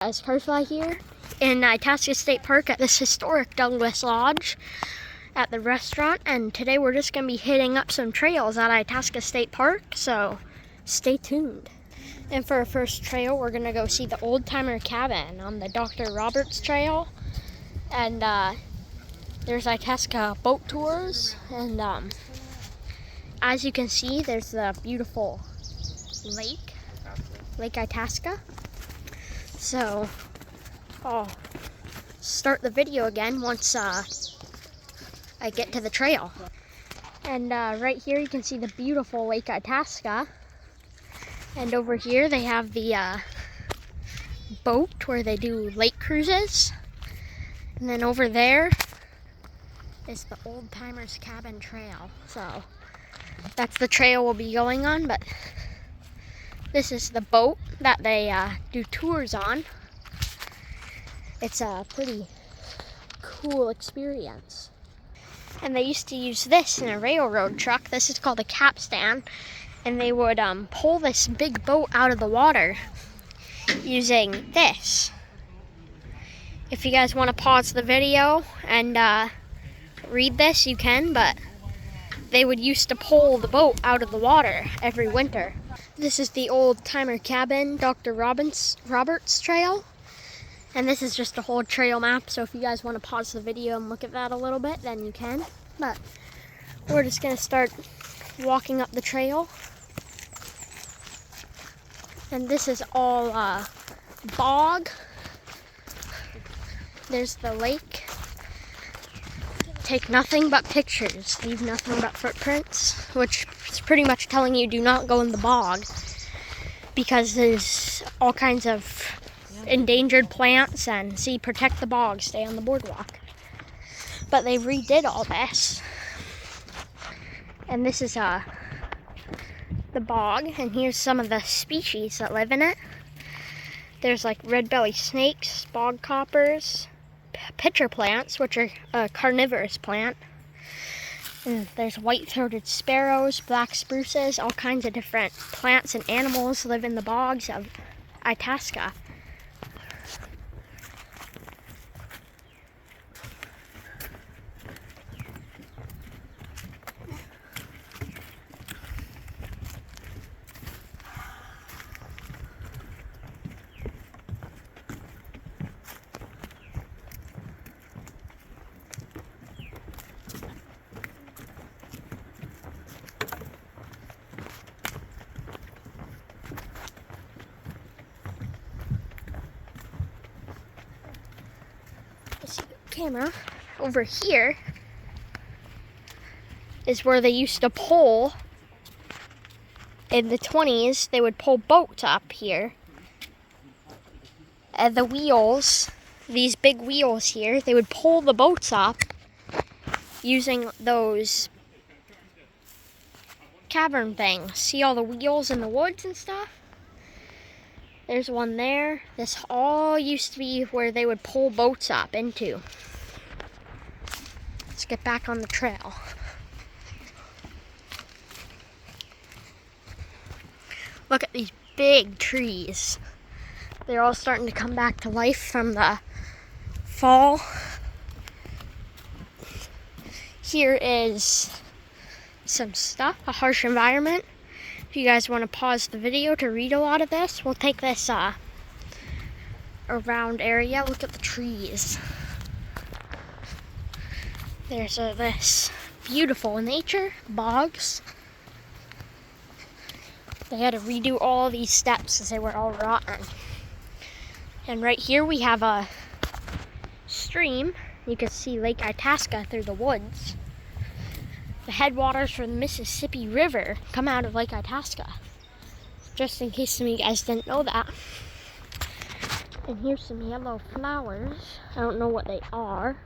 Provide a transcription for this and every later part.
As Carfly here in Itasca State Park at this historic Douglas Lodge at the restaurant, and today we're just going to be hitting up some trails at Itasca State Park, so stay tuned. And for our first trail, we're going to go see the Oldtimer Cabin on the Dr. Roberts Trail, and there's Itasca boat tours, and as you can see, there's the beautiful Lake Itasca. So I'll start the video again once I get to the trail. And right here you can see the beautiful Lake Itasca. And over here they have the boat where they do lake cruises. And then over there is the Old-Timers Cabin Trail. So that's the trail we'll be going on, but this is the boat that they do tours on. It's a pretty cool experience. And they used to use this in a railroad truck. This is called a capstan. And they would pull this big boat out of the water using this. If you guys want to pause the video and read this, you can, but they would used to pull the boat out of the water every winter. This is the Old-Timer Cabin, Dr. Roberts Trail. And this is just a whole trail map, so if you guys want to pause the video and look at that a little bit, then you can. But we're just going to start walking up the trail. And this is all bog. There's the lake. Take nothing but pictures, leave nothing but footprints, which is pretty much telling you do not go in the bog because there's all kinds of endangered plants, and see, protect the bog, stay on the boardwalk. But they redid all this. And this is the bog, and here's some of the species that live in it. There's like red-bellied snakes, bog coppers, pitcher plants, which are a carnivorous plant. And there's white-throated sparrows, black spruces, all kinds of different plants and animals live in the bogs of Itasca. Camera over here is where they used to pull in the 20s. They would pull boats up here, and the wheels, these big wheels here, they would pull the boats up using those cavern things. See all the wheels in the woods and stuff? There's one there. This all used to be where they would pull boats up into. Let's get back on the trail. Look at these big trees. They're all starting to come back to life from the fall. Here is some stuff, a harsh environment. If you guys want to pause the video to read a lot of this, we'll take this around area. Look at the trees. There's this beautiful nature, bogs. They had to redo all these steps because they were all rotten. And right here we have a stream. You can see Lake Itasca through the woods. The headwaters for the Mississippi River come out of Lake Itasca. Just in case some of you guys didn't know that. And here's some yellow flowers. I don't know what they are,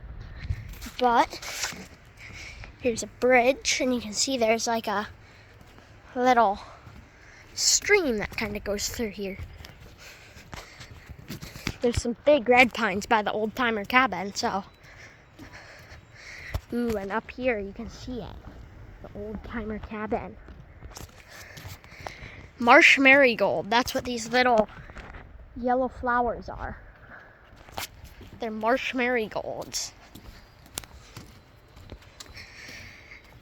but here's a bridge, and you can see there's like a little stream that kind of goes through here. There's some big red pines by the Old-Timer Cabin, so. Ooh, and up here you can see it. The Old-Timer Cabin. Marsh marigold, that's what these little yellow flowers are. They're marsh marigolds.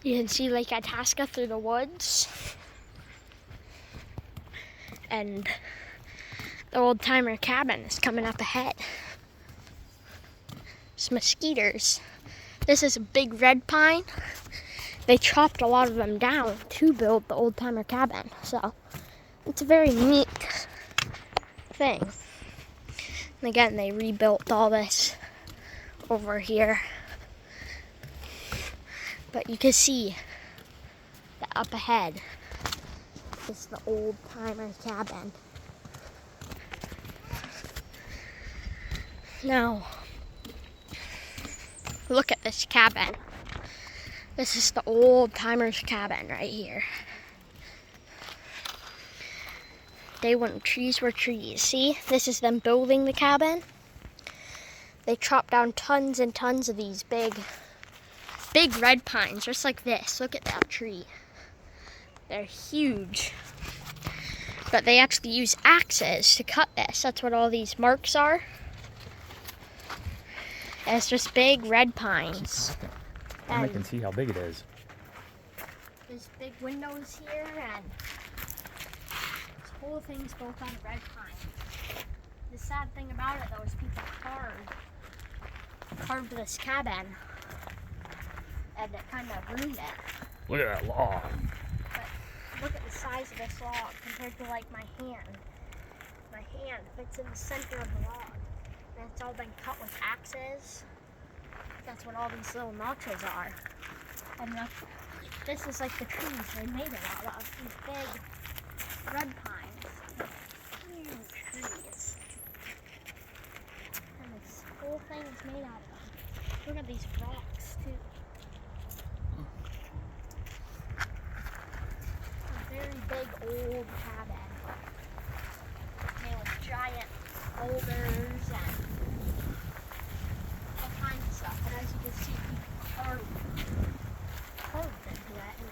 You can see Lake Itasca through the woods. And the old-timer cabin is coming up ahead. Some mosquitoes. This is a big red pine. They chopped a lot of them down to build the old-timer cabin. So it's a very neat thing. And again, they rebuilt all this over here. But you can see that up ahead is the old-timer cabin. Now, look at this cabin. This is the old-timer's cabin right here. Day when trees were trees. See, this is them building the cabin. They chopped down tons and tons of these big red pines, just like this. Look at that tree. They're huge. But they actually use axes to cut this. That's what all these marks are. And it's just big red pines. And I can see how big it is. There's big windows here, and this whole thing's built on red pine. The sad thing about it, though, is people carved this cabin, and it kind of ruined it. Look at that log. But look at the size of this log compared to like my hand. My hand fits in the center of the log. And it's all been cut with axes. That's what all these little notches are. And this is like the trees they made it out of. These big red pines. Huge trees. And this whole thing is made out of them. Look at these rocks too. A very big old cabin. Made with giant boulders and all kinds of stuff. And as you can see, people carved into it. And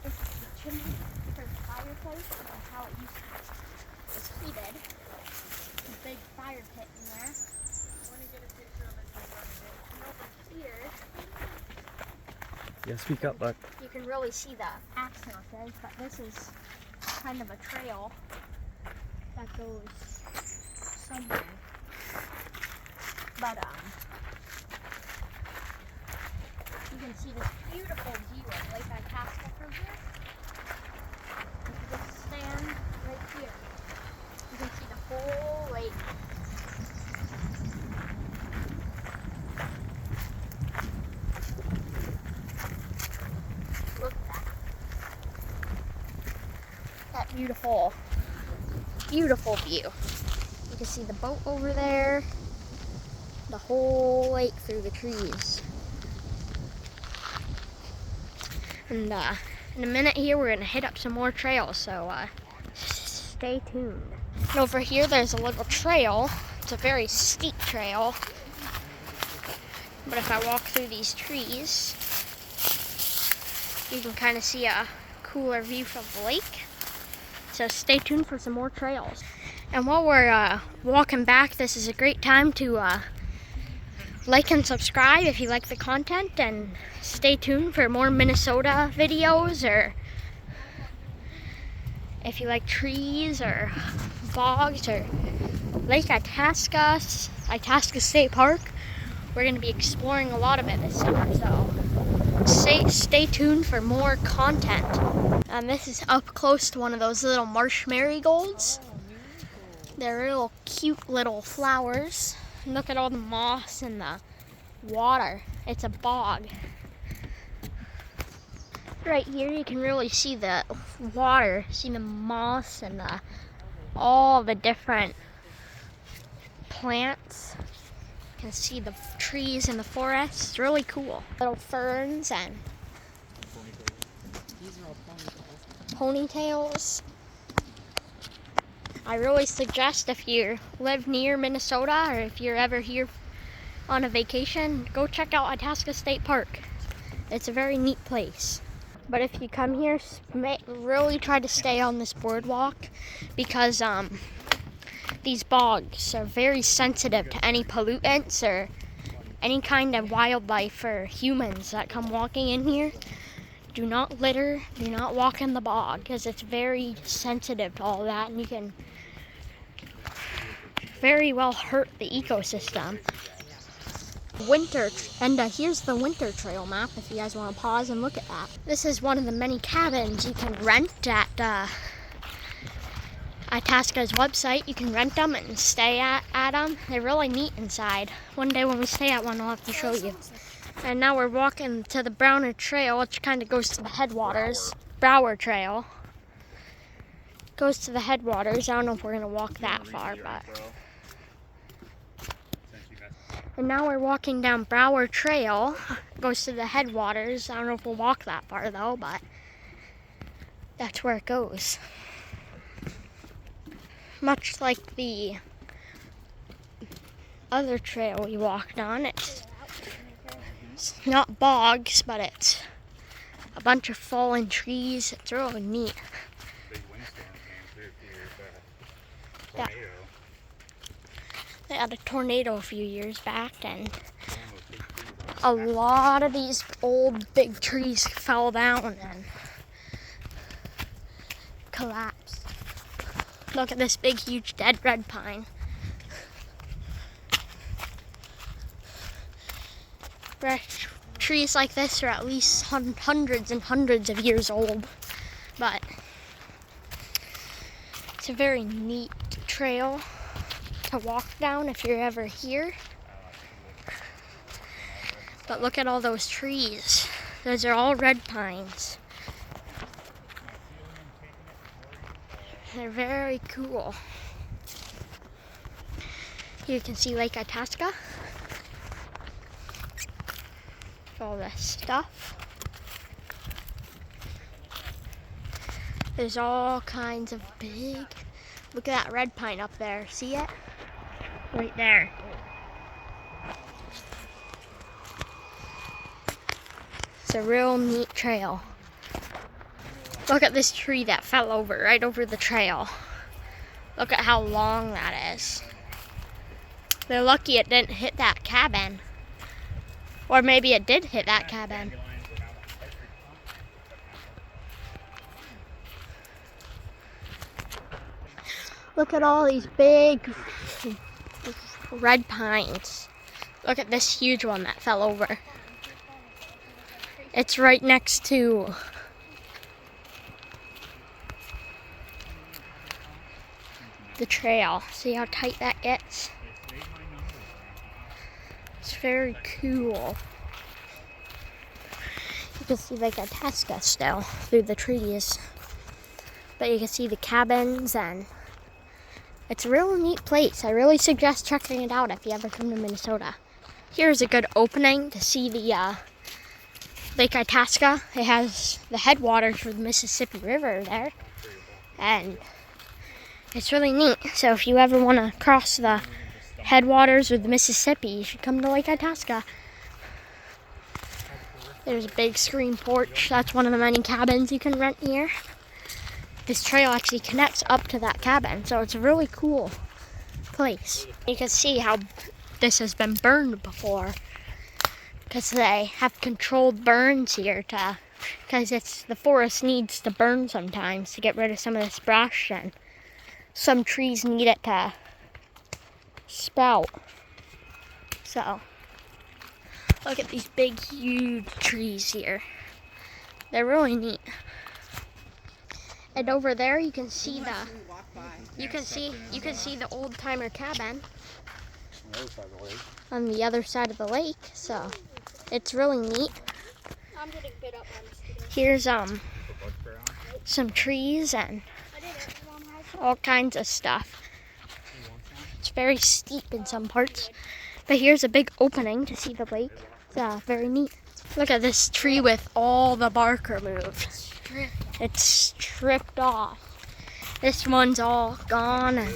this is the chimney for the fireplace. That's how it used to be. It's heated. A big fire pit in there. I want to get a picture of it. And over here, Yeah, speak up, Buck. you can really see the axe notches, but this is kind of a trail that goes somewhere. But you can see this beautiful view of Lake Itasca from here. If you just stand right here, you can see the whole lake. Look at that. That beautiful view. You can see the boat over there, the whole lake through the trees. And in a minute here, we're gonna hit up some more trails, so stay tuned. And over here, there's a little trail. It's a very steep trail. But if I walk through these trees, you can kind of see a cooler view from the lake. So stay tuned for some more trails. And while we're walking back, this is a great time to like and subscribe if you like the content, and stay tuned for more Minnesota videos, or if you like trees or bogs or Lake Itasca, Itasca State Park. We're going to be exploring a lot of it this summer, so stay tuned for more content. And this is up close to one of those little marsh marigolds. They're real cute little flowers. Look at all the moss and the water. It's a bog. Right here you can really see the water, see the moss and all the different plants. You can see the trees in the forest. It's really cool. Little ferns and ponytails. I really suggest, if you live near Minnesota or if you're ever here on a vacation, go check out Itasca State Park. It's a very neat place. But if you come here, really try to stay on this boardwalk, because these bogs are very sensitive to any pollutants or any kind of wildlife or humans that come walking in here. Do not litter, do not walk in the bog, because it's very sensitive to all that, and you can very well hurt the ecosystem. Here's the winter trail map if you guys want to pause and look at that. This is one of the many cabins you can rent at Itasca's website. You can rent them and stay at them. They're really neat inside. One day when we stay at one, I'll have to show you. And now we're walking to the Browner Trail, which kind of goes to the headwaters. Brower Trail goes to the headwaters. I don't know if we're going to walk that far, but... And now we're walking down Brower Trail. Goes to the headwaters. I don't know if we'll walk that far though, but that's where it goes. Much like the other trail we walked on, it's not bogs, but it's a bunch of fallen trees. It's really neat. Yeah. They had a tornado a few years back, and a lot of these old big trees fell down and collapsed. Look at this big, huge, dead red pine. Trees like this are at least hundreds and hundreds of years old, but it's a very neat trail to walk down if you're ever here. But look at all those trees. Those are all red pines. They're very cool. You can see Lake Itasca. All this stuff. There's all kinds of big... Look at that red pine up there. See it? Right there. It's a real neat trail. Look at this tree that fell over, right over the trail. Look at how long that is. They're lucky it didn't hit that cabin. Or maybe it did hit that cabin. Look at all these big red pines. Look at this huge one that fell over. It's right next to the trail. See how tight that gets? It's very cool. You can see like Itasca still through the trees. But you can see the cabins, and it's a real neat place. I really suggest checking it out if you ever come to Minnesota. Here's a good opening to see the Lake Itasca. It has the headwaters for the Mississippi River there. And it's really neat. So if you ever want to cross the headwaters of the Mississippi, you should come to Lake Itasca. There's a big screen porch. That's one of the many cabins you can rent here. This trail actually connects up to that cabin, so it's a really cool place. You can see how this has been burned before, because they have controlled burns here because the forest needs to burn sometimes to get rid of some of this brush, and some trees need it to sprout. So look at these big, huge trees here. They're really neat. And over there you can see the old-timer cabin on the other side of the lake. So it's really neat. Here's some trees and all kinds of stuff. It's very steep in some parts, but here's a big opening to see the lake. It's very neat. Look at this tree with all the bark removed. It's stripped off. This one's all gone. And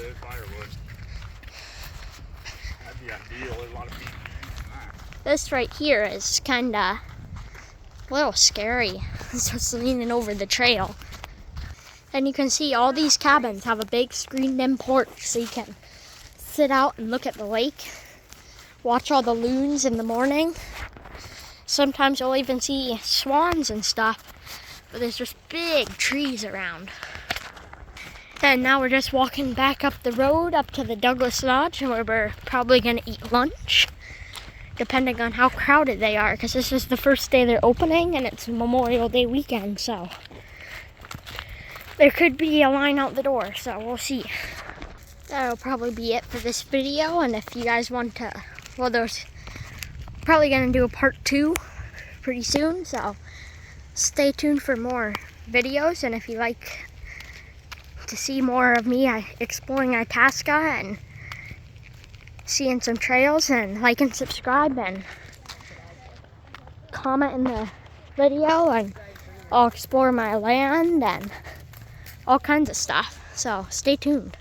this right here is kind of a little scary. It's just leaning over the trail. And you can see all these cabins have a big screened-in porch, so you can sit out and look at the lake, watch all the loons in the morning. Sometimes you'll even see swans and stuff, but there's just big trees around. And now we're just walking back up the road up to the Douglas Lodge, where we're probably gonna eat lunch, depending on how crowded they are, because this is the first day they're opening and it's Memorial Day weekend, so there could be a line out the door, so we'll see. That'll probably be it for this video, and if you guys want to, well, there's probably gonna do a part 2 pretty soon, so stay tuned for more videos. And if you like to see more of me exploring Itasca and seeing some trails, and like and subscribe and comment in the video, and I'll explore my land and all kinds of stuff, so stay tuned.